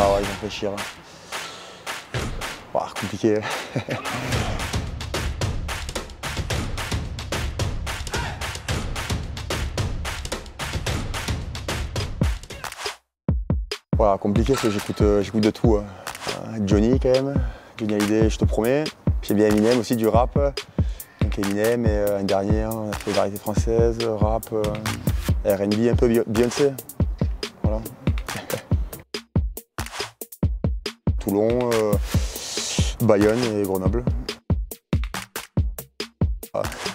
Ah ouais, il va réfléchir. Ouah, compliqué. Voilà, compliqué parce que j'écoute de tout. Johnny quand même, Johnny Hallyday, je te promets. Puis bien Eminem aussi, du rap. Donc Eminem et l'année dernière, on a fait variété française, rap, R&B, un peu Beyoncé. Voilà. Toulon, Bayonne et Grenoble.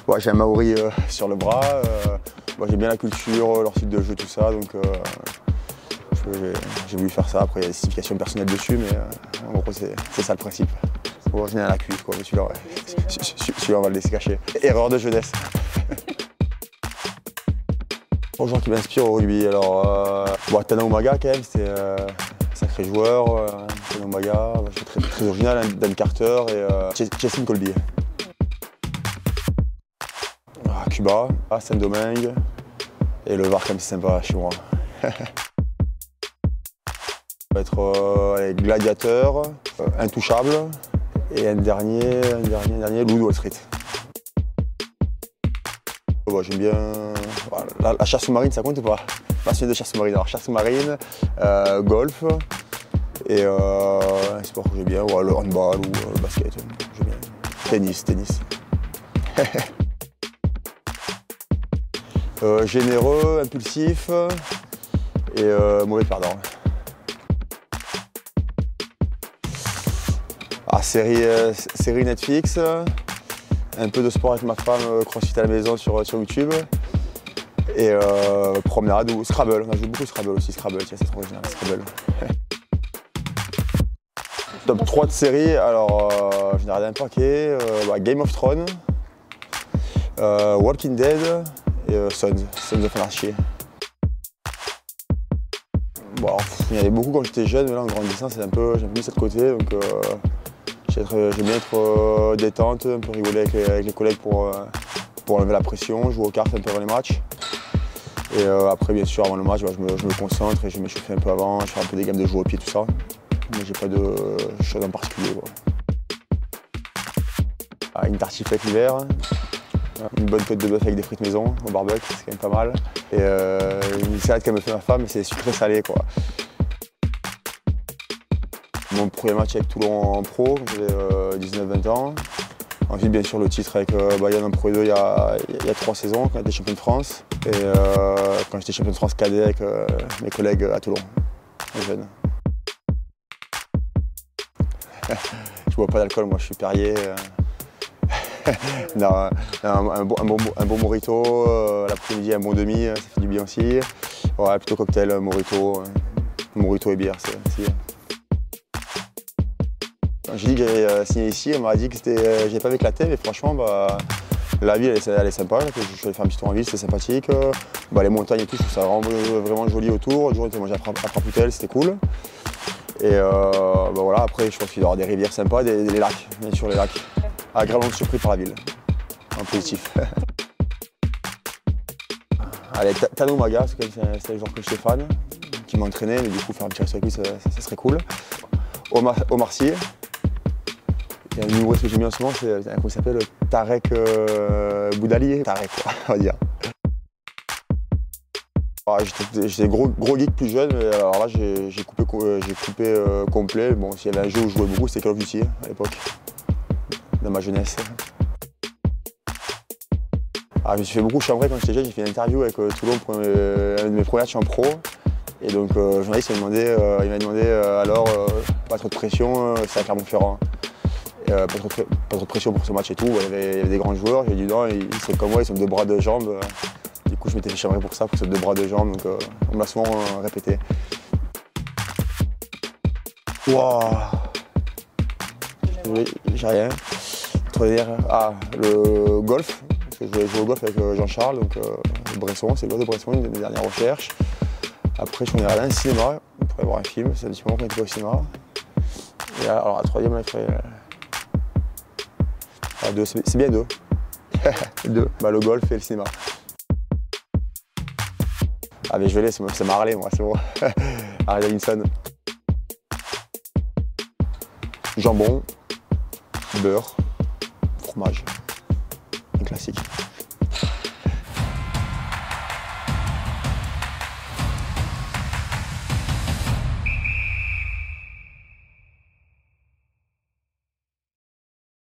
Ouais, j'ai un Maori sur le bras. J'aime bien la culture, leur style de jeu, tout ça. Donc j'ai voulu faire ça. Après, il y a des significations personnelles dessus, mais en gros, c'est ça le principe. Bon, je viens à la cuisse, quoi. Celui-là, on va le laisser cacher. Erreur de jeunesse. Aux gens qui m'inspirent au rugby, alors Tana Umaga quand même, c'était un sacré joueur. Tana Umaga, très, très original, hein, Dan Carter et Jason Colby. Cuba, Saint-Domingue et le Var quand même c'est sympa chez moi. On va être gladiateur, intouchable et un dernier loup de Wall Street. J'aime bien la chasse sous-marine, ça compte ou pas? Passionné de chasse sous-marine, alors chasse sous-marine, golf et un sport que j'aime bien, le handball ou le basket, j'aime bien. Tennis. Généreux, impulsif et mauvais perdant. Série Netflix, un peu de sport avec ma femme, crossfit à la maison sur YouTube et promenade ou Scrabble. On a joué beaucoup Scrabble aussi, Scrabble, tiens, c'est trop original, Scrabble. Top 3 de série, alors je n'ai regardé un paquet, Game of Thrones, Walking Dead et Sons of Anarchy. Il y en avait beaucoup quand j'étais jeune, mais là en grandissant j'ai un peu mis ça de côté. Donc j'aime bien être détente, un peu rigoler avec les collègues pour enlever la pression, jouer aux cartes un peu avant les matchs. Et après bien sûr avant le match, je me concentre et je m'échauffe un peu avant, je fais un peu des gammes de jouer au pied, tout ça. Mais j'ai pas de chose en particulier. Une tartiflette l'hiver. Une bonne côte de bœuf avec des frites maison au barbecue, c'est quand même pas mal. Et une salade qu'elle me fait ma femme, c'est sucré salé quoi. Mon premier match avec Toulon en pro, j'avais 19-20 ans. Ensuite bien sûr le titre avec Bayonne en Pro 2 il y a 3 saisons, quand j'étais champion de France. Et quand j'étais champion de France cadet avec mes collègues à Toulon, les jeunes. Je bois pas d'alcool, moi je suis Perrier. Non, un bon mojito, l'après-midi un bon demi, ça fait du bien aussi. Ouais, plutôt cocktail, mojito et bière. Quand j'ai dit que j'allais signer ici, on m'a dit que j'avais pas éclaté, mais franchement, la ville elle est sympa. Je suis allé faire un petit tour en ville, c'est sympathique. Les montagnes et tout, je trouve ça vraiment joli autour. Le jour où on était mangé à Prapoutel, c'était cool. Et voilà, après je pense qu'il doit y avoir des rivières sympas, des lacs, bien sûr les lacs. Agréablement surpris par la ville, en positif. Allez, Tana Umaga, c'est le genre que je suis fan, qui m'entraînait, mais du coup faire un petit resto avec lui, ça serait cool. Omar Sy. Il y a un humoriste que j'aime bien en ce moment, c'est comment il s'appelle, Tarek Boudali. Tarek, quoi, on va dire. J'étais gros geek plus jeune, mais alors là j'ai coupé complet. Bon, s'il y avait un jeu où je jouais beaucoup, c'était Call of Duty à l'époque. Dans ma jeunesse. Je me suis fait beaucoup chambrer quand j'étais jeune, j'ai fait une interview avec Toulon pour un de mes premiers matchs en pro. Et donc le journaliste m'a demandé alors pas trop de pression, c'est à Clermont-Ferrand. Pas trop de pression pour ce match et tout, il y avait des grands joueurs, j'ai dit non, ils sont comme moi, ils sont 2 bras 2 jambes. Du coup je m'étais fait chambrer pour ça, pour ces 2 bras 2 jambes, donc on me l'a souvent répété. Wow. J'ai rien. Le golf, parce que je voulais jouer au golf avec Jean-Charles, donc Bresson, c'est le golf de Bresson, une de mes dernières recherches. Après, je suis allé à un cinéma, on pourrait voir un film, c'est un petit moment qu'on était au cinéma. Et alors, la troisième, elle ferait. C'est bien 2. 2. Le golf et le cinéma. Mais je vais laisser, ça m'a Harley, moi, c'est bon. Harley Davidson. jambon, beurre, fromage. Un classique.